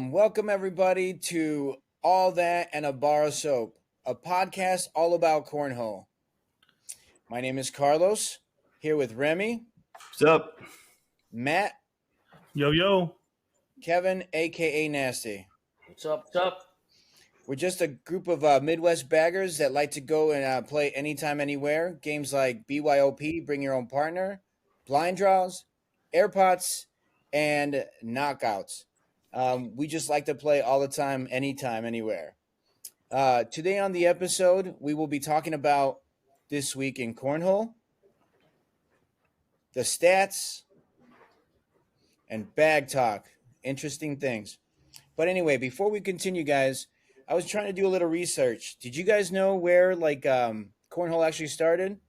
Welcome everybody to All That and a Bar of Soap, a podcast all about cornhole. My name is Carlos, here with Remy, What's up? Matt, Yo. Kevin, aka Nasty. What's up? We're just a group of Midwest baggers that like to go and play anytime, anywhere. Games like BYOP, Bring Your Own Partner, Blind Draws, Airpots, and Knockouts. We just like to play all the time, anytime, anywhere. Today on the episode, we will be talking about this week in cornhole, the stats, and bag talk. Interesting things. But anyway, before we continue, guys, I was trying to do a little research. Did you guys know where cornhole actually started?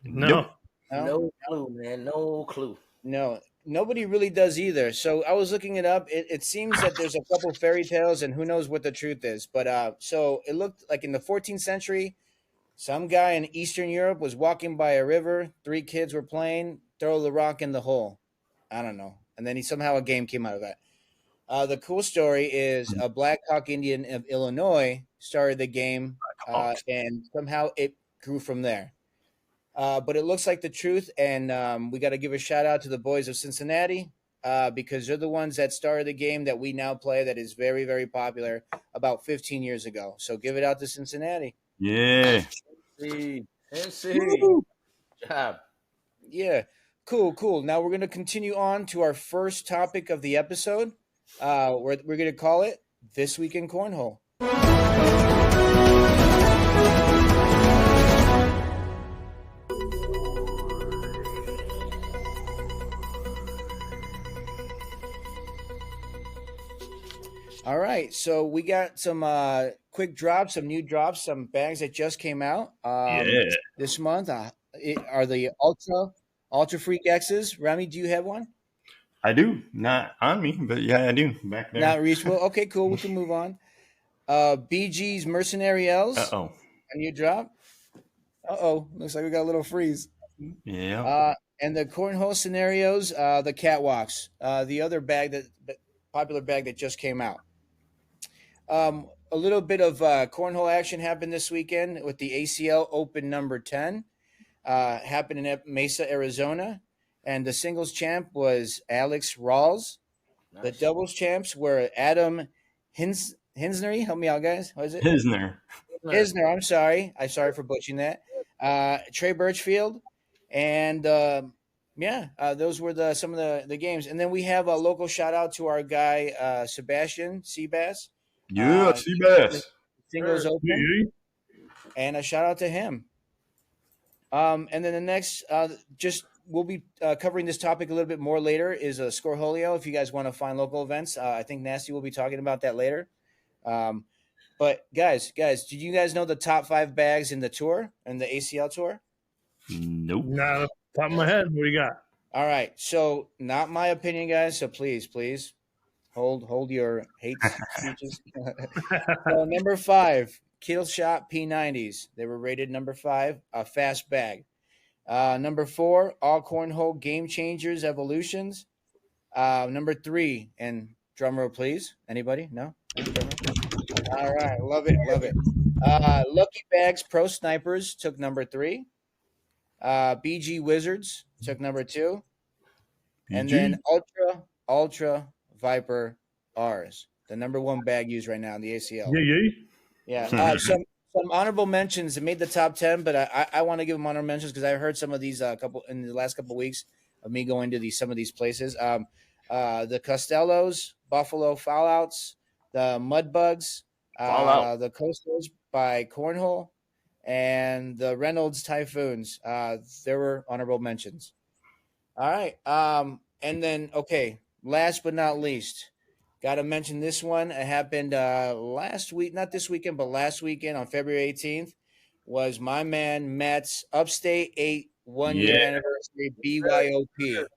No. No clue, man. No clue. No, nobody really does either. So I was looking it up. It seems that there's a couple fairy tales, and who knows what the truth is. But so it looked like in the 14th century, some guy in Eastern Europe was walking by a river. 3 kids were playing. Throw the rock in the hole. I don't know. And then somehow a game came out of that. The cool story is a Black Hawk Indian of Illinois started the game, and somehow it grew from there. But it looks like the truth, and we got to give a shout out to the boys of Cincinnati because they're the ones that started the game that we now play that is very, very popular about 15 years ago. So give it out to Cincinnati. Yeah. NC. Job. Yeah. Cool. Now we're going to continue on to our first topic of the episode. We're going to call it This Week in Cornhole. All right, so we got some quick drops, some new drops, some bags that just came out this month. Are the Ultra Freak X's. Remy, do you have one? I do. Not on me, but yeah, I do. Back there. Not reachable. Okay, cool. We can move on. BG's Mercenary L's. Uh-oh. A new drop. Looks like we got a little freeze. Yeah. And the Cornhole Scenarios, the Catwalks, the other popular bag that just came out. A little bit of cornhole action happened this weekend with the ACL Open number 10. Happened in Mesa, Arizona. And the singles champ was Alex Rawls. Nice. The doubles champs were Adam Hinsner. Help me out, guys. What is it? Hisner. I'm sorry. I'm sorry for butchering that. Trey Birchfield. And, those were some of the games. And then we have a local shout-out to our guy, Sebastian Seabass. Yeah, Seabass. Singles Open. And a shout-out to him. And then the next, we'll be covering this topic a little bit more later, is a Scoreholio. If you guys want to find local events, I think Nasty will be talking about that later. But guys, did you guys know the top 5 bags in the tour and the ACL tour? Nope. Not off the top of my head. What do you got? All right. So not my opinion, guys. So please hold your hate speeches. So number 5, Killshot P90s. They were rated number 5, a fast bag. Number 4, All Cornhole Game Changers Evolutions. Number 3, and drum roll, please. Anybody? No? All right. Love it. Lucky Bags Pro Snipers took number 3. BG Wizards took number 2. And then Ultra Viper R's, the number 1 bag used right now in the ACL. Yeah. Some honorable mentions that made the top 10, but I want to give them honorable mentions because I heard some of these in the last couple of weeks of me going to some of these places. The Costellos, Buffalo Fallouts, the Mudbugs, the Coastals by Cornhole, and the Reynolds Typhoons. There were honorable mentions. All right. And then okay, last but not least, got to mention this one. It happened last week, not this weekend, but last weekend on February 18th was my man Matt's Upstate 8 1 year Yeah. anniversary BYOP.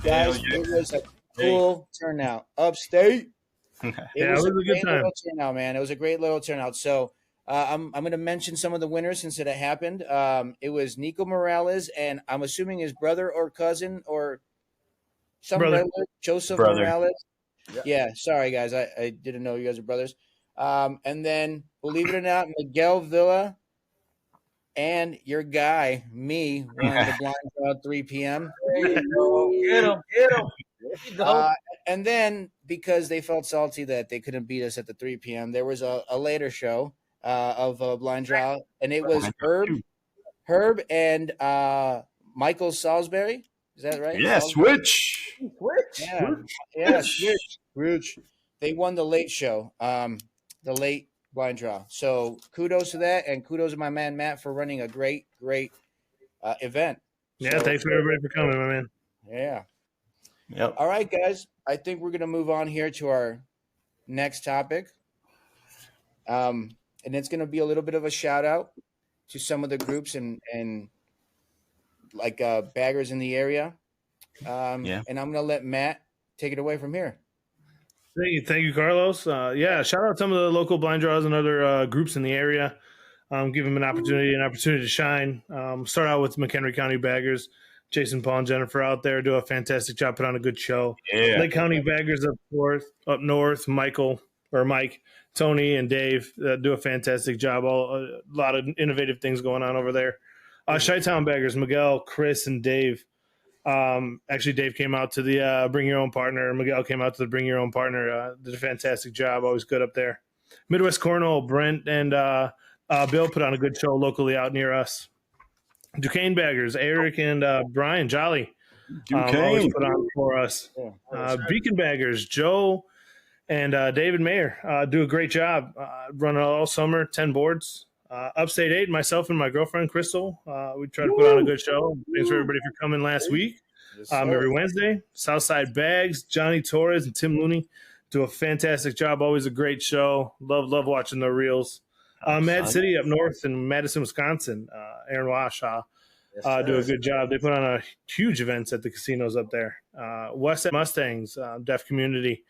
Hell Guys, yeah. it was a cool turnout. Upstate. It Yeah, was it a was a good great little time. turnout, man. It was a great little turnout. So I'm going to mention some of the winners since it happened. It was Nico Morales and I'm assuming his brother or cousin or some Brother. relative, Joseph Brother. Morales. Yeah. Yeah, sorry guys, I didn't know you guys are brothers. And then believe it or not, Miguel Villa and your guy, me, won the blind draw at 3 p.m. There you go. Get him. Get him. There you go. And then because they felt salty that they couldn't beat us at the 3 p.m., there was a later show of Blind Draw, and it was Herb and Michael Salisbury. Is that right? Yeah, Salisbury? switch. Switch. Yeah, Switch. They won the late show, the late Blind Draw. So kudos to that, and kudos to my man Matt for running a great event. Yeah, So, thanks for everybody for coming, my man. yeah. Yep. All right, guys. I think we're gonna move on here to our next topic, and it's gonna be a little bit of a shout out to some of the groups and like baggers in the area. Yeah. And I'm gonna let Matt take it away from here. Thank you, Carlos. Yeah, shout out some of the local blind draws and other groups in the area. Give them an opportunity to shine. Start out with McHenry County Baggers. Jason, Paul, and Jennifer out there do a fantastic job, put on a good show. Yeah. Lake County Baggers up north, Mike, Tony, and Dave do a fantastic job. A lot of innovative things going on over there. Chi-Town Baggers, Miguel, Chris, and Dave. Actually, Dave came out to the Bring Your Own Partner. Miguel came out to the Bring Your Own Partner. Did a fantastic job. Always good up there. Midwest Cornhole, Brent and Bill put on a good show locally out near us. Duquesne Baggers, Eric and Brian Jolly always put on for us. Beacon Baggers, Joe and David Mayer do a great job running all summer, 10 boards. Upstate 8, myself and my girlfriend, Crystal, we try to put on a good show. Thanks for everybody for coming last week. Every Wednesday. Southside Bags, Johnny Torres and Tim Looney do a fantastic job. Always a great show. Love watching the reels. Mad City up north in Madison, Wisconsin, Aaron Washaw do a good job. They put on a huge events at the casinos up there. West End Mustangs, Deaf Community,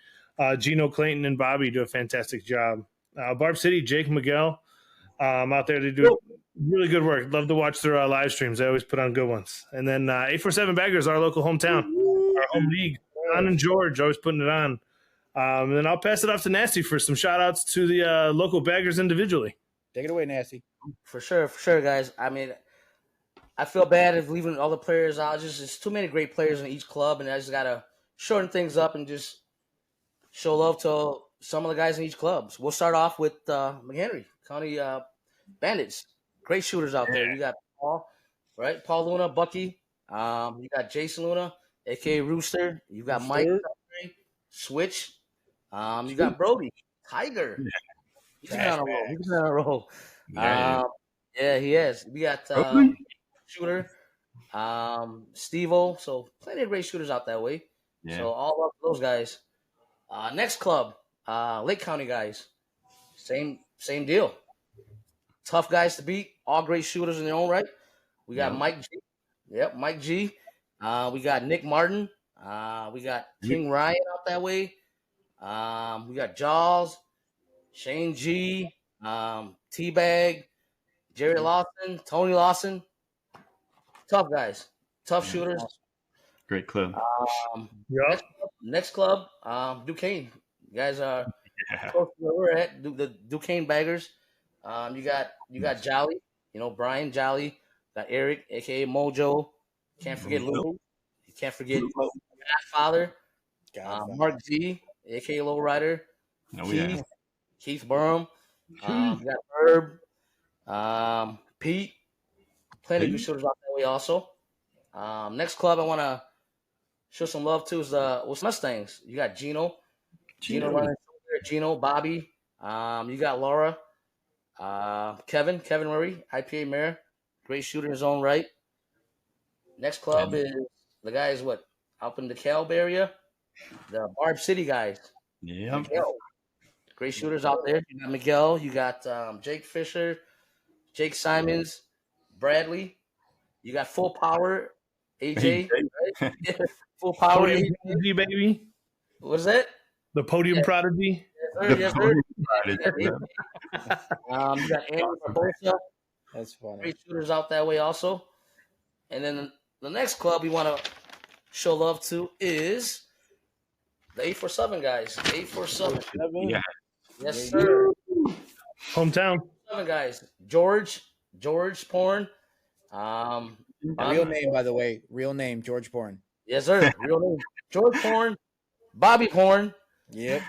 Gino Clayton and Bobby do a fantastic job. Barb City, Jake Miguel out there. They do really good work. Love to watch their live streams. They always put on good ones. And then 847 Baggers, our local hometown, our home league. Don and George always putting it on. And then I'll pass it off to Nasty for some shout outs to the local baggers individually. Take it away, Nasty. For sure, guys. I mean, I feel bad if leaving all the players out. There's too many great players in each club, and I just gotta shorten things up and just show love to some of the guys in each club. So we'll start off with McHenry County Bandits. Great shooters out there. You got Paul, right? Paul Luna, Bucky. You got Jason Luna, aka Rooster. You got Mike, Switch. You got Brody, Tiger. He's been on a roll. Yeah, he is. We got shooter, Steve-O. So plenty of great shooters out that way. Yeah. So all up to those guys. Next club, Lake County guys. Same deal. Tough guys to beat. All great shooters in their own right. We got Mike G. Yep, Mike G. We got Nick Martin. We got King Ryan out that way. We got Jaws, Shane G, T-Bag, Jerry Lawson, Tony Lawson. Tough guys. Tough shooters. Great club. Yep. Next club, Duquesne. You guys are Yeah. close to where we're at. The Duquesne Baggers. You got Jolly. Brian Jolly. Got Eric, aka Mojo. Can't forget Lou. You can't forget Godfather. Godfather. Mark Z, aka Lowrider. Oh, yeah. Keith Burham. You got Herb. Pete. Plenty of good shooters out that way also. Next club I want to show some love to is the Mustangs. You got Gino running there, Gino, Bobby. You got Laura, Kevin Murray, IPA Mayor, great shooter in his own right. Next club is the guys up in the DeKalb area, the Barb City guys. Yeah. Great shooters out there. You got Miguel, you got Jake Fisher, Jake Simons, Bradley. You got Full Power, AJ, right? Full Power, Podium AJ. Prodigy, baby. What's that? The Podium Prodigy. Yes, sir. You got Andy Barbosa. That's funny. Great shooters out that way also. And then the next club we want to show love to is the 847 guys. 847. Yeah. Yes, sir. Hometown. 7 guys. George Porn. Real name, by the way. Real name, George Bourne. Yes, sir. Real name. George Porn. Bobby Porn. Yep.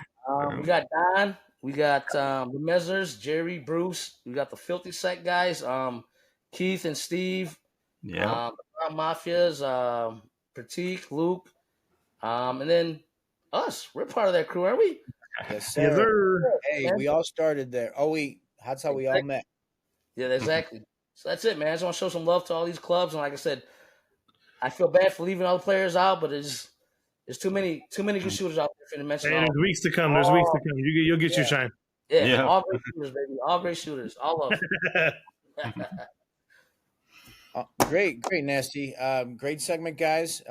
We got Don. We got the Mezzers, Jerry, Bruce. We got the Filthy Sack guys, Keith and Steve. Yeah. The Mafias, Pratik, Luke, and then us. We're part of that crew, aren't we? Yes, Yes, sir. sir. Hey, we all started there. Oh, that's how we all met. Yeah, exactly. So that's it, man. I just want to show some love to all these clubs, and like I said, I feel bad for leaving all the players out, but there's too many good shooters out there for me to mention. Hey, all. there's weeks to come. There's weeks to come. You'll get your shine. Yeah, all great shooters, baby. All great shooters. All of them. Great, Nasty. Great segment, guys.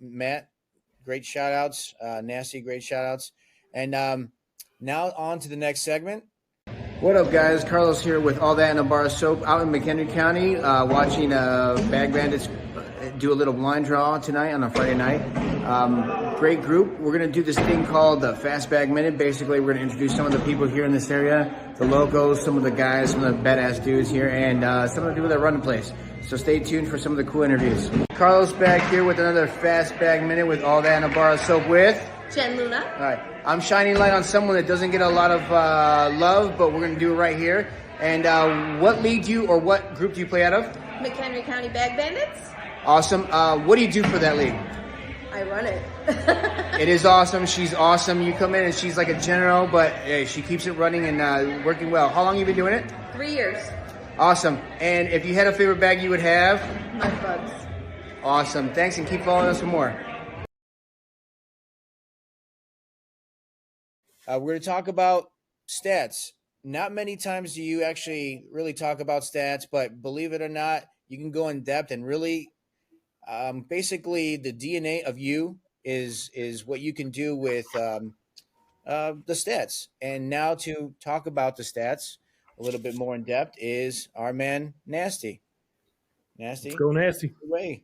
Matt, great shout outs. Nasty, great shout outs. And now on to the next segment. What up, guys? Carlos here with All That in a Bar of Soap out in McHenry County, watching Bag Bandits do a little blind draw tonight on a Friday night. Great group. We're going to do this thing called the Fast Bag Minute. Basically, we're going to introduce some of the people here in this area, the locals, some of the guys, some of the badass dudes here, and some of the people that run the place. So stay tuned for some of the cool interviews. Carlos back here with another Fast Bag Minute with All That in a Bar of Soap with Jen Luna. All right, I'm shining light on someone that doesn't get a lot of love, but we're going to do it right here. And what league do you, or what group do you play out of? McHenry County Bag Bandits. Awesome. What do you do for that league? I run it. It is awesome. She's awesome. You come in and she's like a general, but hey, she keeps it running and working well. How long have you been doing it? 3 years. Awesome. And if you had a favorite bag you would have? Mud bugs. Awesome. Thanks, and keep following us for more. We're going to talk about stats. Not many times do you actually really talk about stats, but believe it or not, you can go in depth and really, basically, the DNA of you is what you can do with the stats. And now to talk about the stats a little bit more in depth is our man Nasty. Nasty, Let's go Nasty. away.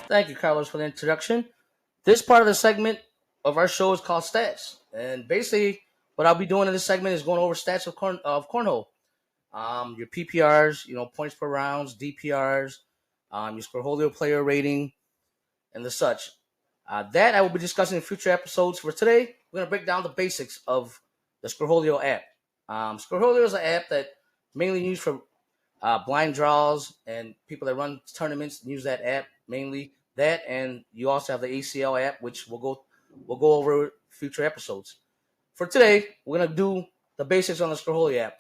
Thank you, Carlos, for the introduction. This part of the segment of our show is called Stats. And basically, what I'll be doing in this segment is going over stats of cornhole. Your PPRs, points per rounds, DPRs, your Scorholio player rating, and the such. That I will be discussing in future episodes. For today, we're going to break down the basics of the Scorholio app. Scorholio is an app that mainly used for blind draws, and people that run tournaments use that app mainly. That, and you also have the ACL app, which we'll go over future episodes. For today, we're gonna do the basics on the Scorholio app.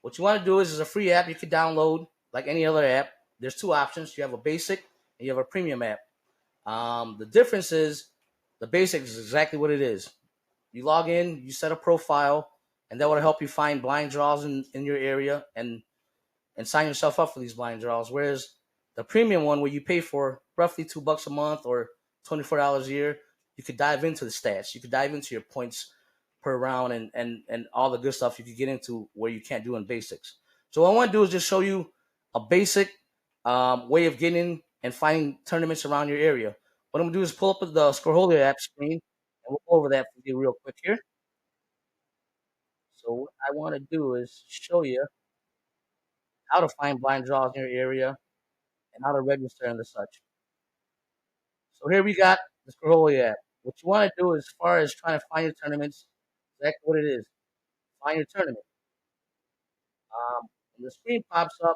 What you want to do is a free app you can download like any other app. There's 2 options. You have a basic and you have a premium app. The difference is the basic is exactly what it is. You log in, you set a profile, and that will help you find blind draws in your area and sign yourself up for these blind draws. Whereas the premium one, where you pay for roughly $2 a month or $24 a year, you could dive into the stats. You could dive into your points per round and all the good stuff you could get into where you can't do in basics. So what I want to do is just show you a basic way of getting and finding tournaments around your area. What I'm going to do is pull up the Scoreholio app screen, and we'll go over that for you real quick here. So what I want to do is show you how to find blind draws in your area and how to register and the such. So here we got the Scoreholio app. What you want to do as far as trying to find your tournaments, exactly what it is. Find your tournament. When the screen pops up,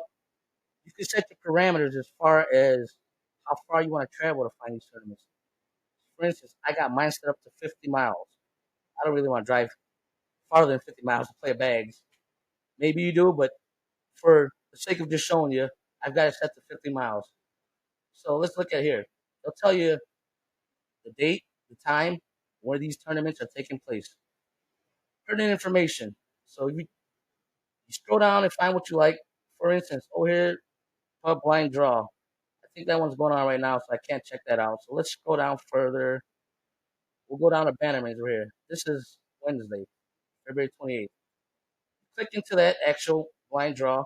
you can set your parameters as far as how far you want to travel to find these tournaments. For instance, I got mine set up to 50 miles. I don't really want to drive farther than 50 miles to play bags. Maybe you do, but for the sake of just showing you, I've got it set to 50 miles. So let's look at here. They'll tell you the date, the time, where these tournaments are taking place. Pertinent information. So you scroll down and find what you like. For instance, here, a blind draw. I think that one's going on right now, so I can't check that out. So let's scroll down further. We'll go down to Bannerman's right here. This is Wednesday, February 28th. Click into that actual blind draw.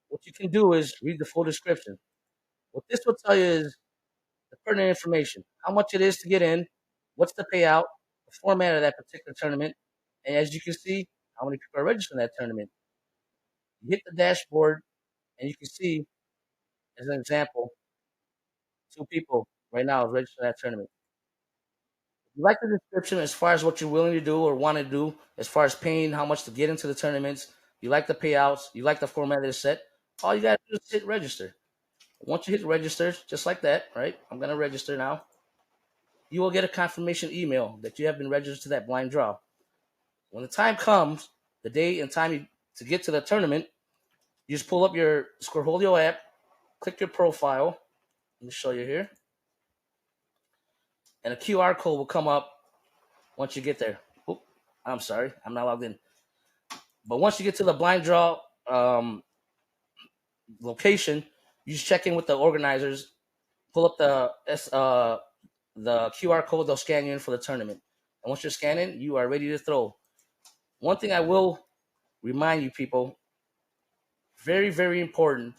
What you can do is read the full description. What this will tell you is the pertinent information, how much it is to get in, what's the payout, the format of that particular tournament, and as you can see, how many people are registered in that tournament. You hit the dashboard, and you can see, as an example, 2 people right now are registered in that tournament. If you like the description as far as what you're willing to do or want to do, as far as paying how much to get into the tournaments, you like the payouts, you like the format that is set, all you got to do is hit register. Once you hit register, just like that, right? I'm going to register now. You will get a confirmation email that you have been registered to that blind draw. When the time comes, the day and time to get to the tournament, you just pull up your Scoreholio app, click your profile. Let me show you here. And a QR code will come up once you get there. Oop, I'm sorry, I'm not logged in. But once you get to the blind draw location, you just check in with the organizers, pull up the QR code, they'll scan you in for the tournament. And once you're scanning, you are ready to throw. One thing I will remind you people, very, very important,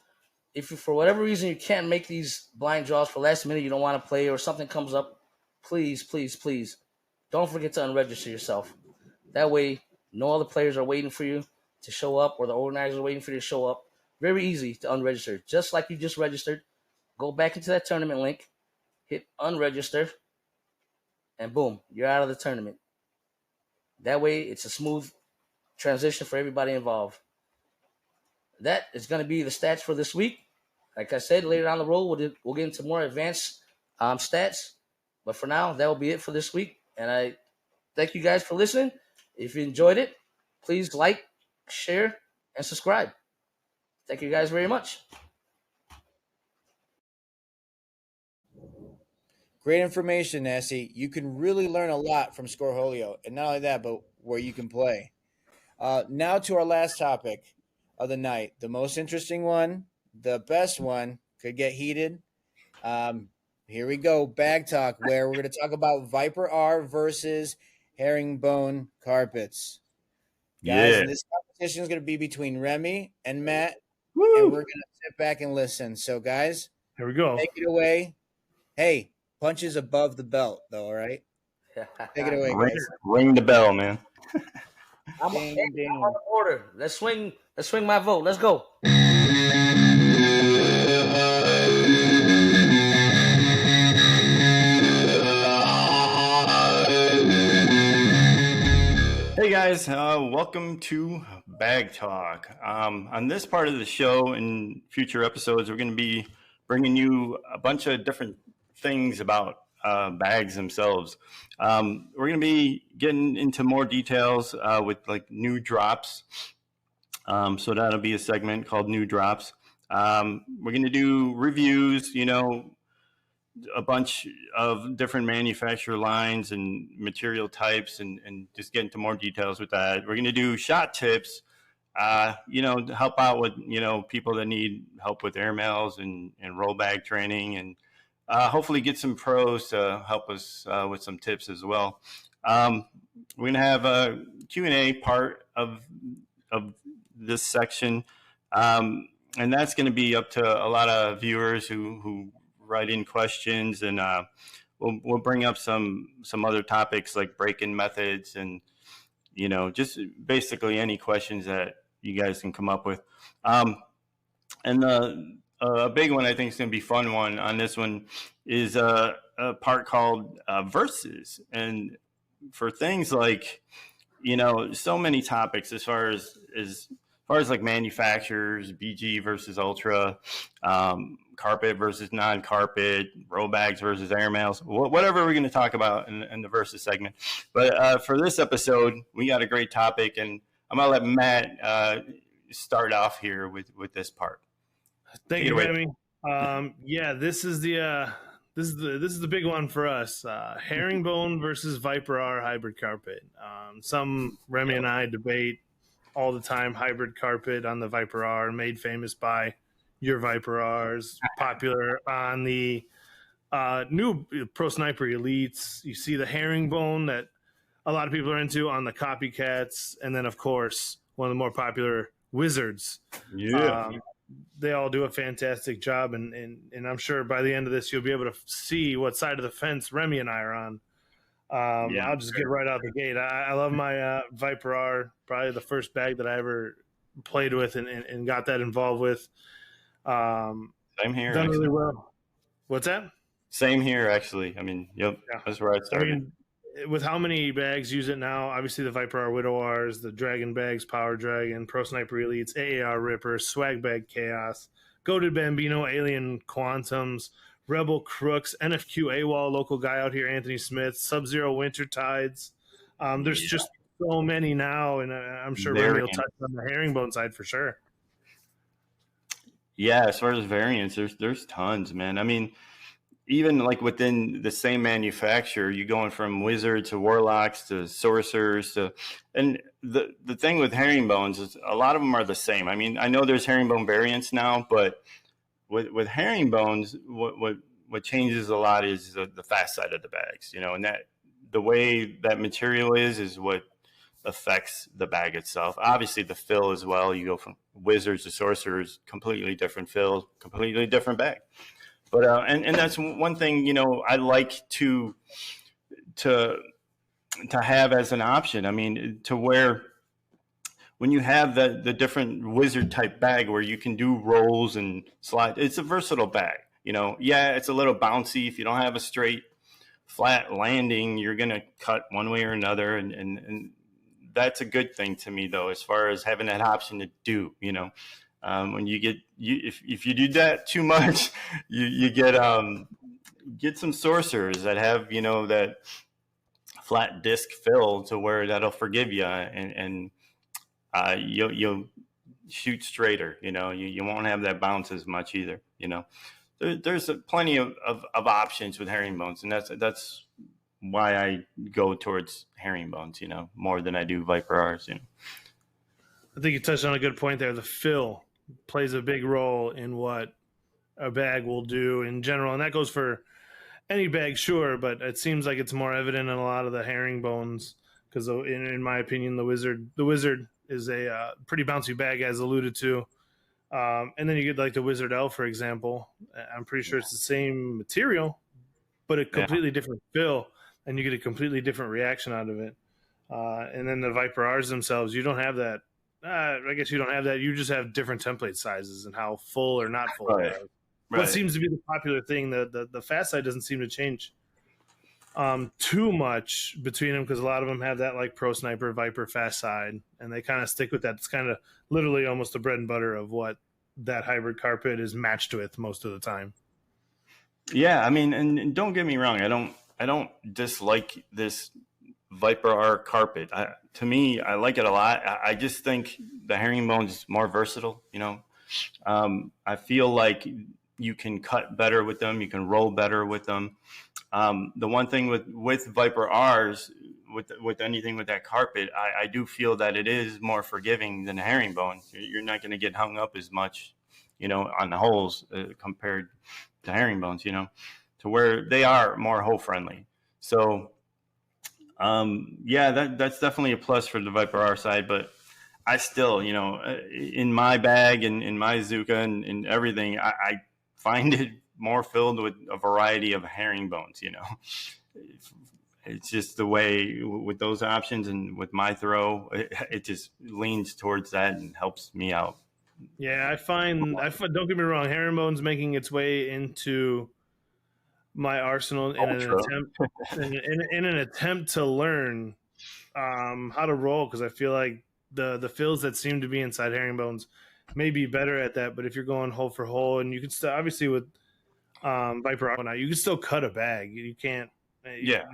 if you, for whatever reason, you can't make these blind draws for last minute, you don't want to play or something comes up, please, please, please, don't forget to unregister yourself. That way, no other players are waiting for you to show up or the organizers are waiting for you to show up. Very easy to unregister. Just like you just registered, go back into that tournament link, hit unregister, and boom, you're out of the tournament. That way, it's a smooth transition for everybody involved. That is going to be the stats for this week. Like I said, later down the road, we'll get into more advanced stats. But for now, that will be it for this week. And I thank you guys for listening. If you enjoyed it, please like, share, and subscribe. Thank you guys very much. Great information, Nessie. You can really learn a lot from Scoreholio. And not only that, but where you can play. Now to our last topic of the night. The most interesting one, the best one, could get heated. Here we go, bag talk, where we're going to talk about Viper R versus herringbone carpets. Guys, Yeah. and this competition is going to be between Remy and Matt, Woo! and we're going to sit back and listen. So, guys, Here we go. take it away. Hey, punches above the belt, though, all right? Take it away, guys. Ring the bell, man. I'm Ding, ding. on the order. Let's swing my vote. Let's go. Hey guys, welcome to Bag Talk. On this part of the show and future episodes, we're going to be bringing you a bunch of different things about bags themselves. We're going to be getting into more details with like new drops. So that'll be a segment called New Drops. We're going to do reviews, a bunch of different manufacturer lines and material types and just get into more details with that. We're going to do shot tips, to help out with, people that need help with airmails and roll bag training and hopefully get some pros to help us with some tips as well. We're gonna have a Q&A part of this section, and that's going to be up to a lot of viewers who write in questions, and we'll bring up some other topics like break-in methods, and just basically any questions that you guys can come up with. And a big one I think is going to be fun one on this one is a part called versus, and for things like so many topics as far as like manufacturers, BG versus Ultra, carpet versus non-carpet, row bags versus air mails, whatever we're going to talk about in the versus segment. But for this episode, we got a great topic, and I'm going to let Matt start off here with this part. Thank you, Remy. Yeah, this is the big one for us. Herringbone versus Viper R hybrid carpet. Some Remy and I debate all the time. Hybrid carpet on the Viper R, made famous by your Viper R's, popular on the new Pro Sniper Elites. You see the herringbone that a lot of people are into on the copycats, and then of course one of the more popular Wizards. Yeah. They all do a fantastic job, and I'm sure by the end of this you'll be able to see what side of the fence Remy and I are on. I'll just get right out the gate. I love my Viper R, probably the first bag that I ever played with and got that involved with. Same here. Done really well. What's that? Same here, actually. I mean, yep, yeah. That's where I started. I mean, with how many bags use it now, obviously the Viper R Widow R's, the Dragon bags, Power Dragon, Pro Sniper Elites, AAR Ripper, Swag Bag Chaos, Goated Bambino, Alien Quantums, Rebel Crooks, NFQ AWOL, local guy out here, Anthony Smith, Sub-Zero Winter Tides. There's just so many now, and I'm sure Remy will touch on the herringbone side for sure. Yeah, as far as variants, there's tons, man. I mean, even like within the same manufacturer, you're going from wizard to warlocks to sorcerers and the thing with herringbones is a lot of them are the same. I mean, I know there's herringbone variants now, but with herringbones, what changes a lot is the fast side of the bags, and that the way that material is what affects the bag itself. Obviously the fill as well. You go from wizards to sorcerers, completely different fill, completely different bag. But and that's one thing I like to have as an option. I mean, to where when you have the different wizard type bag where you can do rolls and slide, it's a versatile bag. Yeah, it's a little bouncy. If you don't have a straight flat landing, you're gonna cut one way or another, and that's a good thing to me though, as far as having that option to do. When you get if you do that too much, you get some sorcerers that have that flat disc fill to where that'll forgive you, and you'll shoot straighter. You won't have that bounce as much either. There's plenty of options with herringbones, and that's why I go towards herringbones, more than I do Viper R's. I think you touched on a good point there. The fill plays a big role in what a bag will do in general, and that goes for any bag, sure, but it seems like it's more evident in a lot of the herringbones because, in my opinion, the wizard is a pretty bouncy bag, as alluded to, and then you get like the Wizard L, for example. I'm pretty sure it's the same material, but a completely different fill, and you get a completely different reaction out of it. And then the Viper R's themselves, you don't have that. I guess you don't have that. You just have different template sizes and how full or not full. Right. What seems to be the popular thing, the fast side doesn't seem to change too much between them because a lot of them have that like Pro Sniper Viper fast side, and they kind of stick with that. It's kind of literally almost the bread and butter of what that hybrid carpet is matched with most of the time. Yeah, I mean, and don't get me wrong, I don't dislike this Viper R carpet. To me, I like it a lot. I just think the herringbone is more versatile. I feel like you can cut better with them. You can roll better with them. The one thing with Viper R's, with anything with that carpet, I do feel that it is more forgiving than a herringbone. You're not going to get hung up as much, on the holes compared to herringbones. to where they are more hole friendly. So, that's definitely a plus for the Viper R side. But I still, in my bag and in my Zuka and everything, I find it more filled with a variety of herringbones. It's just the way with those options, and with my throw, it just leans towards that and helps me out. Yeah, I find don't get me wrong, herringbone's making its way into my arsenal in an attempt to learn how to roll, because I feel like the fills that seem to be inside herringbones may be better at that. But if you're going hole for hole, and you can still, obviously with Viper now, you can still cut a bag. You can't.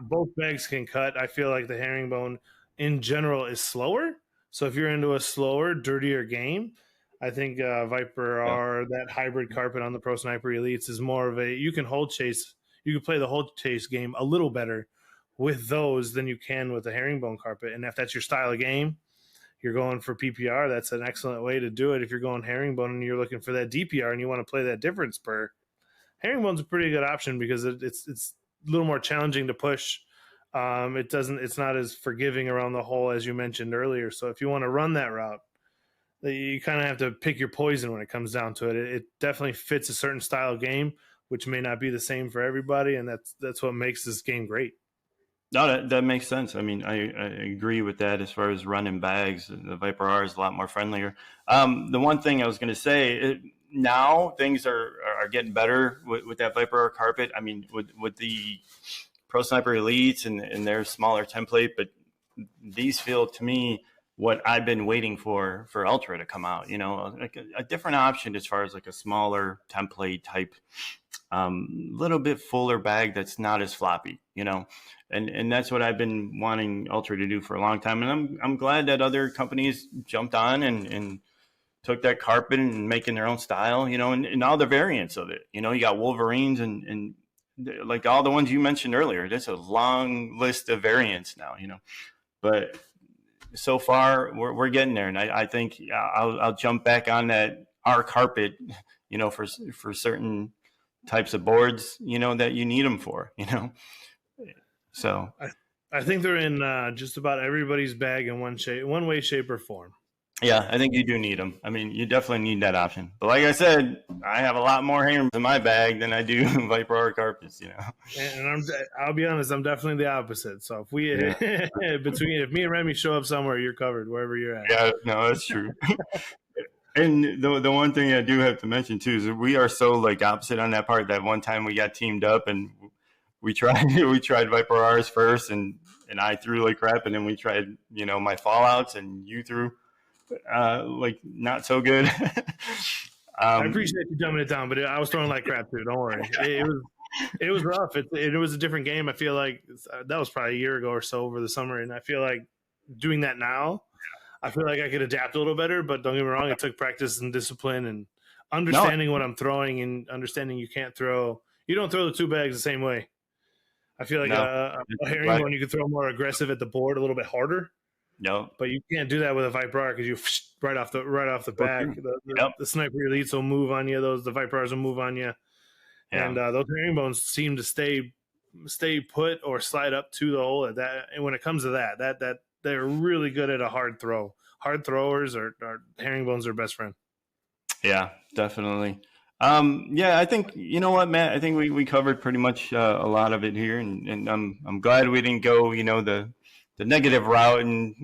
Both bags can cut. I feel like the herringbone in general is slower. So if you're into a slower, dirtier game, I think Viper R, that hybrid carpet on the Pro Sniper Elites, is more of you can hold chase. You can play the hold chase game a little better with those than you can with the herringbone carpet. And if that's your style of game, you're going for PPR, that's an excellent way to do it. If you're going herringbone and you're looking for that DPR and you want to play that different spur, herringbone's a pretty good option because it's a little more challenging to push. It's not as forgiving around the hole as you mentioned earlier. So if you want to run that route, you kind of have to pick your poison when it comes down to it. It definitely fits a certain style of game, which may not be the same for everybody, and that's what makes this game great. No, that makes sense. I mean, I agree with that as far as running bags. The Viper R is a lot more friendlier. The one thing I was going to say, now things are getting better with that Viper R carpet. I mean, with the Pro Sniper Elites and their smaller template, but these feel to me what I've been waiting for Ultra to come out, like a different option as far as like a smaller template type, little bit fuller bag that's not as floppy, and that's what I've been wanting Ultra to do for a long time. And I'm glad that other companies jumped on and took that carpet and making their own style, and all the variants of it. You got Wolverines and like all the ones you mentioned earlier. There's a long list of variants now, but so far we're getting there. And I think I'll jump back on that R carpet, for certain types of boards, that you need them for, So I think they're in just about everybody's bag in one way, shape, or form. Yeah, I think you do need them. I mean, you definitely need that option. But like I said, I have a lot more hangers in my bag than I do Viper R carpets, And I'll be honest, I'm definitely the opposite. So if if me and Remy show up somewhere, you're covered wherever you're at. Yeah, no, that's true. And the one thing I do have to mention too is we are so like opposite on that part. That one time we got teamed up and we tried Viper R's first, and I threw like crap, and then we tried my fallouts, and you threw like not so good. I appreciate you dumbing it down, but I was throwing like crap too. Don't worry, it was rough. It was a different game. I feel like that was probably a year ago or so over the summer, and I feel like doing that now, I feel like I could adapt a little better. But don't get me wrong, it took practice and discipline and understanding what I'm throwing, and understanding you don't throw the two bags the same way. I feel like a herringbone, you can throw more aggressive at the board, a little bit harder. No, but you can't do that with a Viper R because you right off the back. The Sniper Elites will move on you. The Viper R's will move on you, and those herringbones seem to stay put or slide up to the hole at that. And when it comes to that they're really good at a hard throw. Hard throwers are herringbones are best friend. Yeah, definitely. I think what, Matt. I think we covered pretty much a lot of it here, and I'm glad we didn't go the negative route and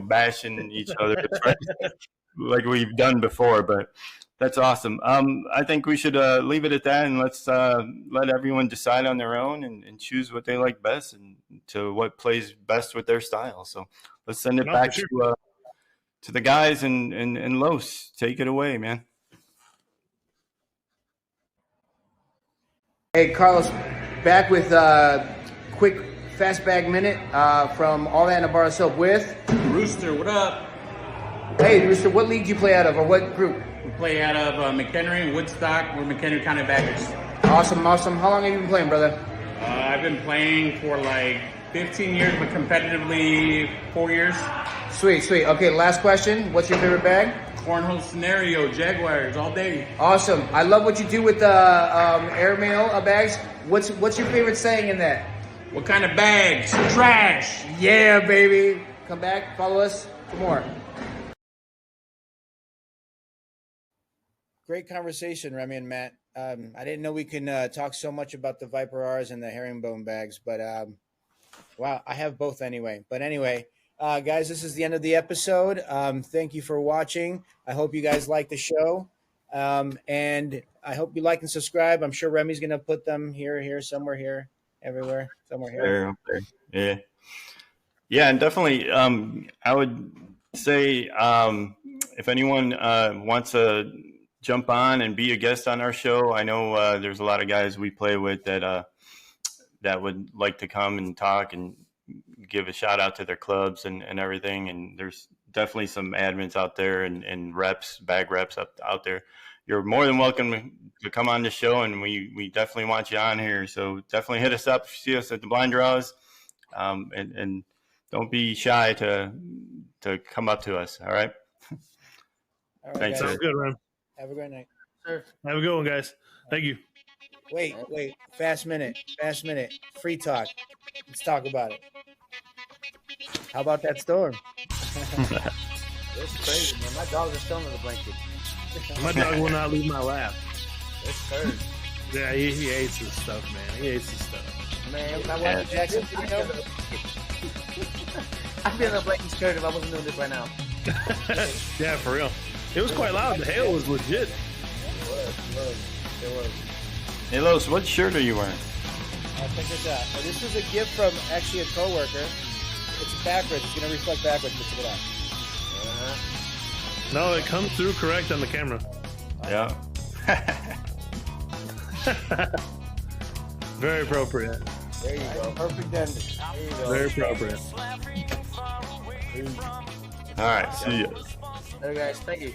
bashing each other like we've done before. But that's awesome. I think we should leave it at that, and let's let everyone decide on their own and choose what they like best and to what plays best with their style. So let's send it back to the guys and Los. Take it away, man. Hey, Carlos, back with quick fast bag minute from All That and a Bar of Soap with Rooster. What up? Hey, Rooster, what league do you play out of, or what group? We play out of McHenry and Woodstock. We're McHenry County Baggers. Awesome. How long have you been playing, brother? I've been playing for like 15 years, but competitively 4 years. Sweet. Okay, last question. What's your favorite bag? cornhole scenario, Jaguars all day. Awesome. I love what you do with the airmail bags. What's your favorite saying in that? What kind of bags? Trash. Yeah, baby. Come back, follow us for more. Great conversation, Remy and Matt. I didn't know we can talk so much about the Viper R's and the herringbone bags, but wow, I have both anyway. But anyway, guys, this is the end of the episode. Thank you for watching. I hope you guys like the show. And I hope you like and subscribe. I'm sure Remy's going to put them here, somewhere here, everywhere, somewhere here. Up there. Yeah. Yeah, and definitely I would say if anyone wants to jump on and be a guest on our show, I know there's a lot of guys we play with that would like to come and talk and give a shout out to their clubs and everything. And there's definitely some admins out there and reps, bag reps out there. You're more than welcome to come on the show, and we definitely want you on here. So definitely hit us up, see us at the blind draws, and don't be shy to come up to us. All right. All right, Thanks. guys. Sounds good, Rem. Have a great night. Sure. Have a good one, guys. Thank you. Wait. Fast minute. Free talk. Let's talk about it. How about that storm? It's crazy, man. My dogs are still in the blanket. My dog will not leave my lap. It's crazy. Yeah, he hates this stuff, man. He hates this stuff. Man, I watched the Jackson video. I'd be in the blanket scared if I wasn't doing this right now. Yeah, for real. It was quite loud. The hail was legit. It was. Hey, Los, what shirt are you wearing? Check this out. Well, this is a gift from actually a coworker. It's backwards. It's going to reflect backwards. But check it out. No, it comes through correct on the camera. Yeah. Very appropriate. There you go. Perfect ending. There you go. Very appropriate. All right. See ya. There, guys. Thank you.